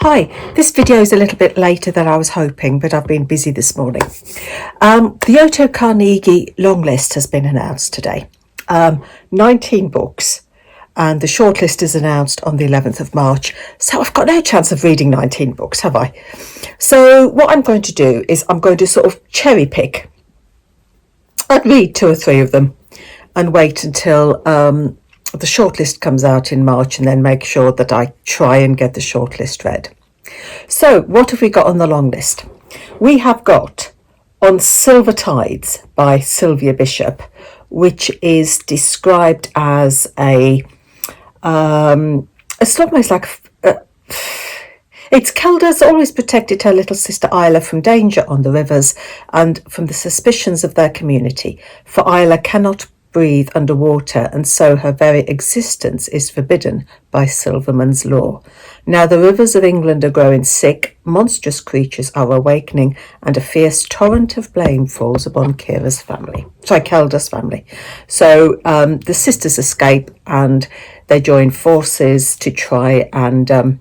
Hi, this video is a little bit later than I was hoping, but I've been busy this morning. The Yoto Carnegie long list has been announced today. 19 books, and the shortlist is announced on the 11th of March. So I've got no chance of reading 19 books, have I? So what I'm going to do is I'm going to sort of cherry pick. I'd read 2 or 3 of them and wait until the shortlist comes out in March, and then make sure that I try and get the shortlist read. So what have we got on the long list? We have got On Silver Tides by Sylvia Bishop, which is described as it's almost like it's Kelda's always protected her little sister Isla from danger on the rivers and from the suspicions of their community, for Isla cannot breathe underwater, and so her very existence is forbidden by Silverman's law. Now the rivers of England are growing sick, monstrous creatures are awakening, and a fierce torrent of blame falls upon Kelda's family. So the sisters escape, and they join forces to try and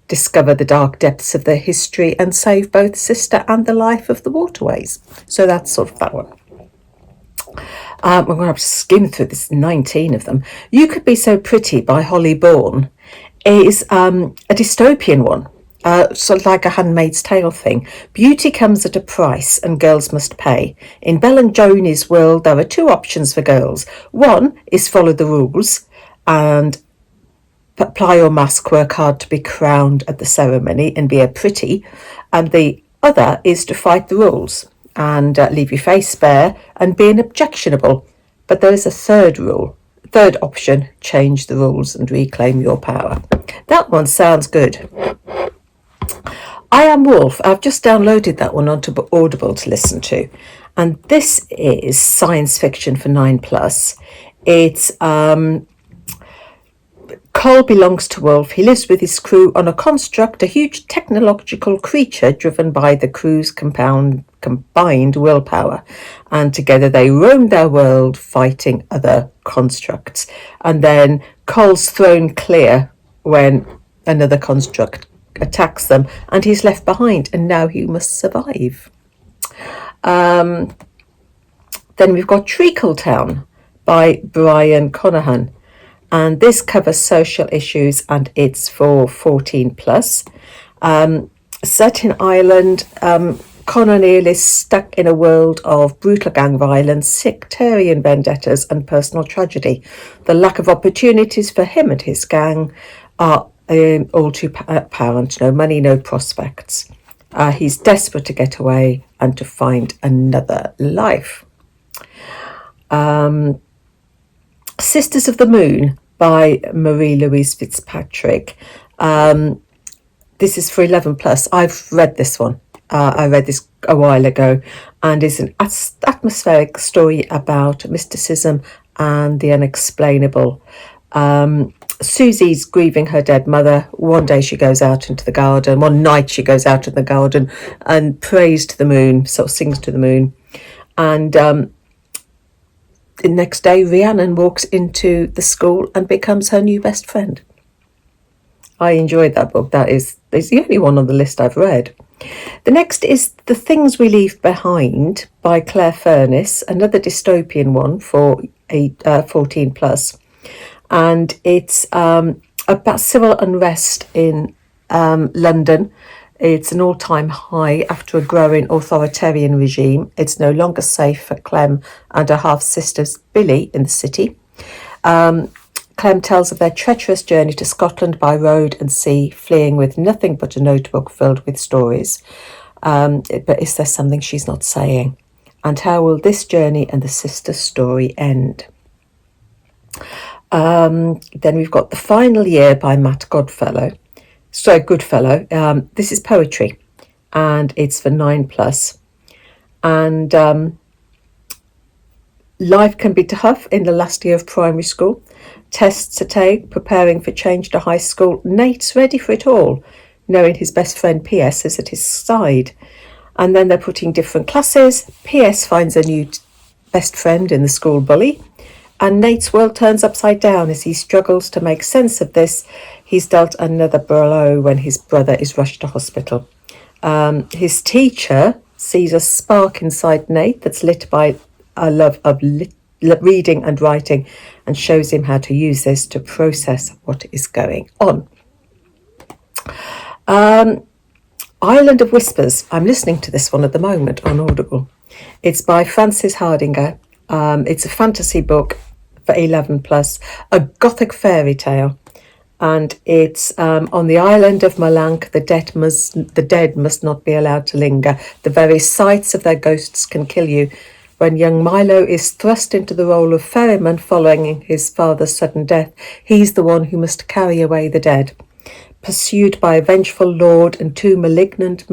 discover the dark depths of their history and save both sister and the life of the waterways. So that's sort of that one. We're going to have to skim through this 19 of them. You Could Be So Pretty by Holly Bourne is a dystopian one, sort of like a Handmaid's Tale thing. Beauty comes at a price and girls must pay. In Belle and Joni's world, there are 2 options for girls. One is follow the rules and apply your mask, work hard to be crowned at the ceremony and be a pretty. And the other is to fight the rules and leave your face bare and being objectionable. But there is a third option: change the rules and reclaim your power. That one sounds good. I Am Wolf, I've just downloaded that one onto Audible to listen to, and this is science fiction for 9+. It's Cole belongs to Wolf. He lives with his crew on a construct, a huge technological creature driven by the crew's combined willpower. And together they roam their world fighting other constructs. And then Cole's thrown clear when another construct attacks them, and he's left behind, and now he must survive. Then we've got Treacletown by Brian Conahan. And this covers social issues, and it's for 14+. Set in Ireland, Conor Neal is stuck in a world of brutal gang violence, sectarian vendettas, and personal tragedy. The lack of opportunities for him and his gang are all too apparent. No money, no prospects. He's desperate to get away and to find another life. Sisters of the Moon by Marie-Louise Fitzpatrick. This is for 11+. I've read this one. I read this a while ago, and is an atmospheric story about mysticism and the unexplainable. Susie's grieving her dead mother. One night she goes out into the garden and prays to the moon, sort of sings to the moon. And the next day, Rhiannon walks into the school and becomes her new best friend. I enjoyed that book. It's the only one on the list I've read. The next is The Things We Leave Behind by Claire Furness, another dystopian one for 14+. And it's about civil unrest in London. It's an all-time high after a growing authoritarian regime. It's no longer safe for Clem and her half-sisters Billy in the city. Clem tells of their treacherous journey to Scotland by road and sea, fleeing with nothing but a notebook filled with stories. But is there something she's not saying? And how will this journey and the sister story end? Then we've got The Final Year by Matt Goodfellow. This is poetry, and it's for 9+. And life can be tough in the last year of primary school. Tests to take, preparing for change to high school. Nate's ready for it all, knowing his best friend PS is at his side. And then they're putting different classes. PS finds a new best friend in the school bully. and Nate's world turns upside down as he struggles to make sense of this. He's dealt another blow when his brother is rushed to hospital. His teacher sees a spark inside Nate that's lit by a love of reading and writing, and shows him how to use this to process what is going on. Island of Whispers. I'm listening to this one at the moment on Audible. It's by Frances Hardinger. It's a fantasy book for 11 plus, a gothic fairy tale, and it's on the island of Malank. The dead must not be allowed to linger. The very sights of their ghosts can kill you. When young Milo is thrust into the role of ferryman following his father's sudden death, he's the one who must carry away the dead. Pursued by a vengeful lord and two malignant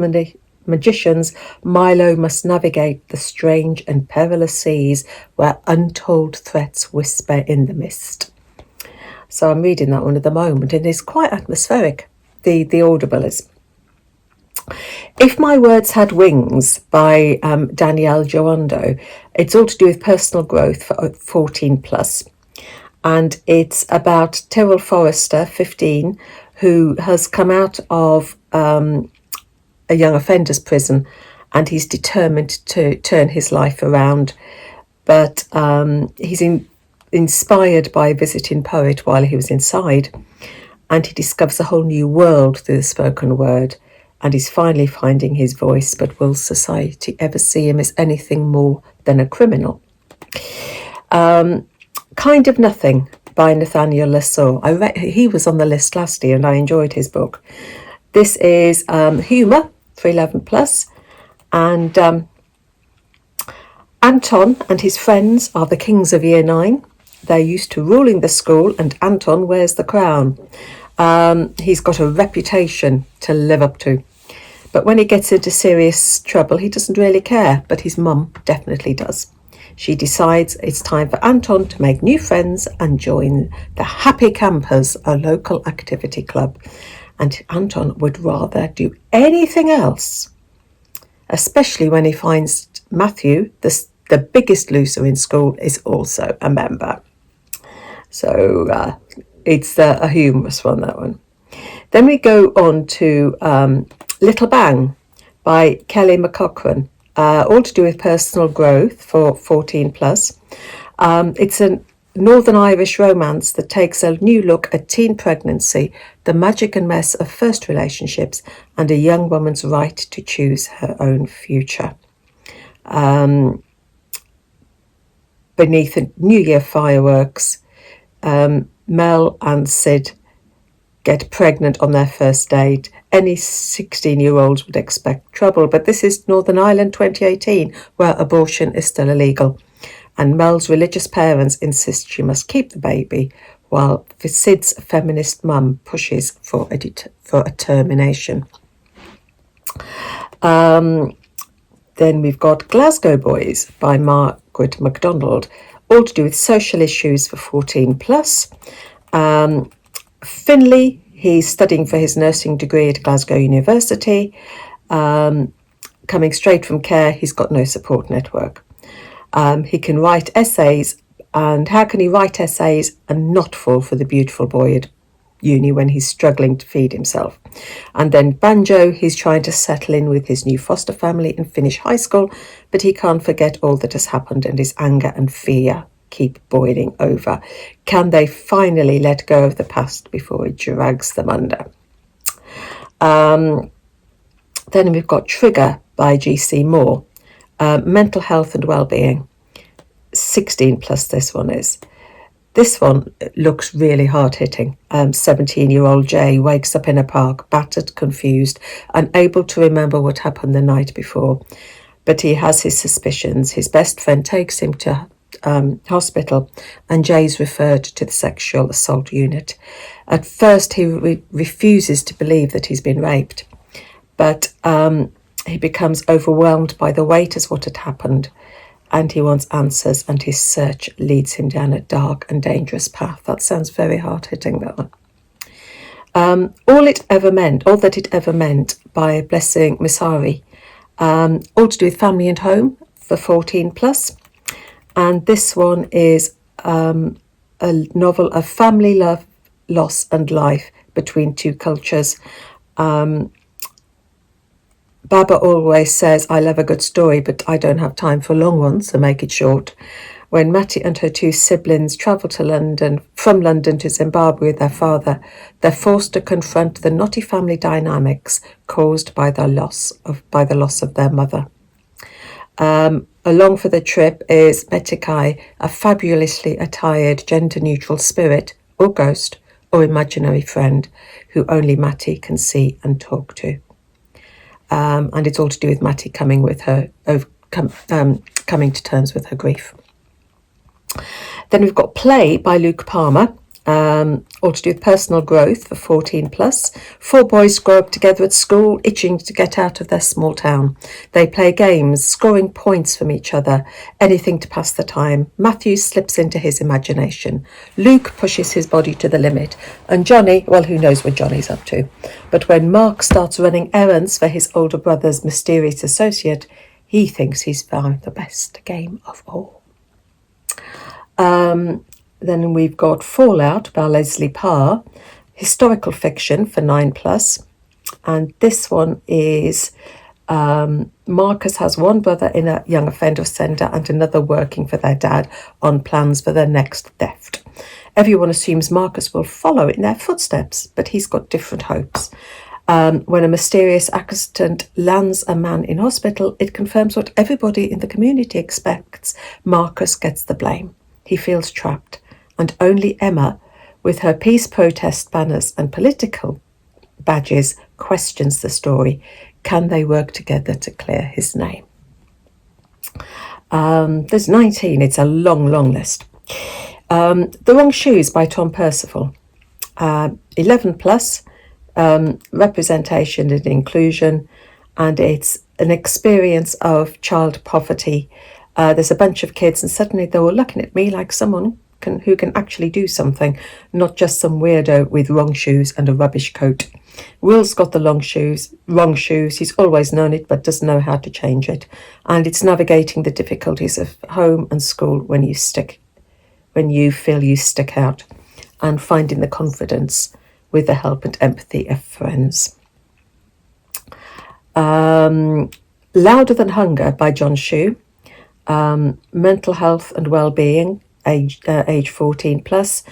magicians, Milo must navigate the strange and perilous seas where untold threats whisper in the mist. So I'm reading that one at the moment, and it's quite atmospheric, the Audible is. If My Words Had Wings by Danielle Joando. It's all to do with personal growth for 14 plus. And it's about Tyrrell Forrester, 15, who has come out of a young offenders prison, and he's determined to turn his life around. But he's inspired by a visiting poet while he was inside, and he discovers a whole new world through the spoken word, and he's finally finding his voice. But will society ever see him as anything more than a criminal? Kind of Nothing by Nathaniel Lesaw. He was on the list last year and I enjoyed his book. This is humour for 11 plus, and Anton and his friends are the kings of year 9. They're used to ruling the school, and Anton wears the crown. He's got a reputation to live up to. But when he gets into serious trouble, he doesn't really care, but his mum definitely does. She decides it's time for Anton to make new friends and join the Happy Campers, a local activity club. And Anton would rather do anything else, especially when he finds Matthew, the biggest loser in school, is also a member. So it's a humorous one, that one. Then we go on to Little Bang by Kelly McCaughrean, all to do with personal growth for 14 plus. It's a Northern Irish romance that takes a new look at teen pregnancy, the magic and mess of first relationships, and a young woman's right to choose her own future. Beneath the New Year fireworks, Mel and Sid get pregnant on their first date. Any 16-year-olds would expect trouble, but this is Northern Ireland 2018, where abortion is still illegal. And Mel's religious parents insist she must keep the baby, while Sid's feminist mum pushes for a termination. Then we've got Glasgow Boys by Margaret MacDonald, all to do with social issues for 14 plus. Finlay, he's studying for his nursing degree at Glasgow University. Coming straight from care, he's got no support network. He can write essays, and how can he write essays and not fall for the beautiful boy at uni when he's struggling to feed himself? And then Banjo, he's trying to settle in with his new foster family and finish high school, but he can't forget all that has happened, and his anger and fear keep boiling over. Can they finally let go of the past before it drags them under? Then we've got Trigger by G.C. Moore, mental health and well-being. 16 plus this one is. This one looks really hard-hitting. 17-year-old Jay wakes up in a park, battered, confused, unable to remember what happened the night before. But he has his suspicions. His best friend takes him to hospital, and Jay's referred to the sexual assault unit. At first, he refuses to believe that he's been raped, but he becomes overwhelmed by the weight of what had happened, and he wants answers, and his search leads him down a dark and dangerous path. That sounds very hard-hitting, that one. All That It Ever Meant by Blessing Misari, all to do with family and home for 14 plus. And this one is a novel of family love, loss and life between two cultures. Baba always says, I love a good story, but I don't have time for long ones, so make it short. When Matty and her two siblings travel to London, from London to Zimbabwe with their father, they're forced to confront the knotty family dynamics caused by the loss of their mother. Along for the trip is Metikai, a fabulously attired, gender-neutral spirit, or ghost, or imaginary friend, who only Matty can see and talk to. And it's all to do with Matty coming to terms with her grief. Then we've got Play by Luke Palmer, all to do with personal growth for 14 plus. 4 boys grow up together at school, itching to get out of their small town. They play games, scoring points from each other, anything to pass the time. Matthew slips into his imagination. Luke pushes his body to the limit. And Johnny, well, who knows what Johnny's up to. But when Mark starts running errands for his older brother's mysterious associate, he thinks he's found the best game of all. Then we've got Fallout by Leslie Parr, historical fiction for 9 plus. And this one is Marcus has one brother in a young offender centre and another working for their dad on plans for their next theft. Everyone assumes Marcus will follow in their footsteps, but he's got different hopes. When a mysterious accident lands a man in hospital, it confirms what everybody in the community expects. Marcus gets the blame. He feels trapped, and only Emma, with her peace protest banners and political badges, questions the story. Can they work together to clear his name? There's 19. It's a long list. The Wrong Shoes by Tom Percival. 11 plus, representation and inclusion, and it's an experience of child poverty. There's a bunch of kids, and suddenly they were looking at me like someone who can actually do something, not just some weirdo with wrong shoes and a rubbish coat. Will's got the wrong shoes. He's always known it, but doesn't know how to change it. And it's navigating the difficulties of home and school when you feel you stick out, and finding the confidence with the help and empathy of friends. Louder Than Hunger by John Shue. Mental health and well-being, age 14 plus.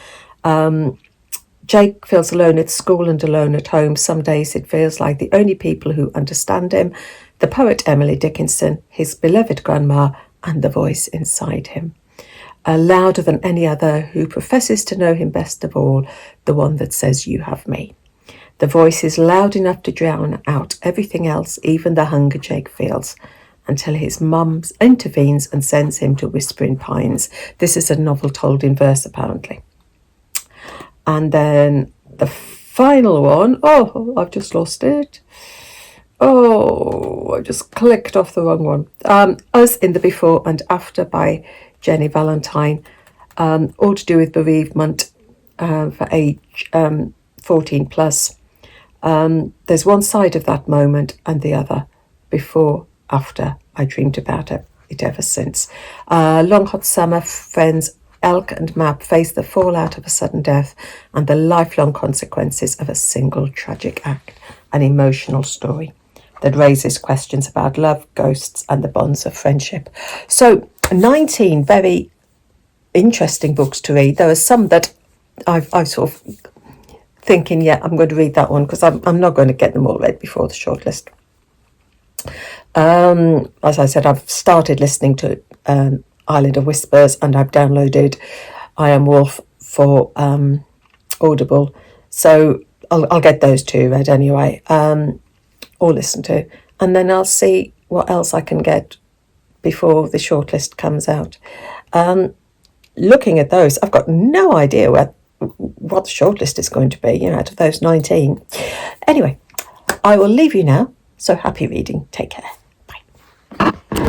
Jake feels alone at school and alone at home. Some days it feels like the only people who understand him, the poet Emily Dickinson, his beloved grandma, and the voice inside him. Louder than any other, who professes to know him best of all, the one that says, you have me. The voice is loud enough to drown out everything else, even the hunger Jake feels, until his mum intervenes and sends him to Whispering Pines. This is a novel told in verse, apparently. And then the final one, I've just lost it. I just clicked off the wrong one. Us in the Before and After by Jenny Valentine, all to do with bereavement for age 14 plus. There's one side of that moment and the other, before, after. I dreamed about it ever since. Long hot summer, friends Elk and Mab face the fallout of a sudden death and the lifelong consequences of a single tragic act. An emotional story that raises questions about love, ghosts, and the bonds of friendship. So 19 very interesting books to read. There are some that I've sort of thinking, I'm going to read that one, because I'm not going to get them all read before the shortlist. As I said, I've started listening to Island of Whispers, and I've downloaded I Am Wolf for Audible. So I'll get those two read anyway, or listen to, and then I'll see what else I can get before the shortlist comes out. Looking at those, I've got no idea what the shortlist is going to be, out of those 19. Anyway, I will leave you now. So happy reading. Take care.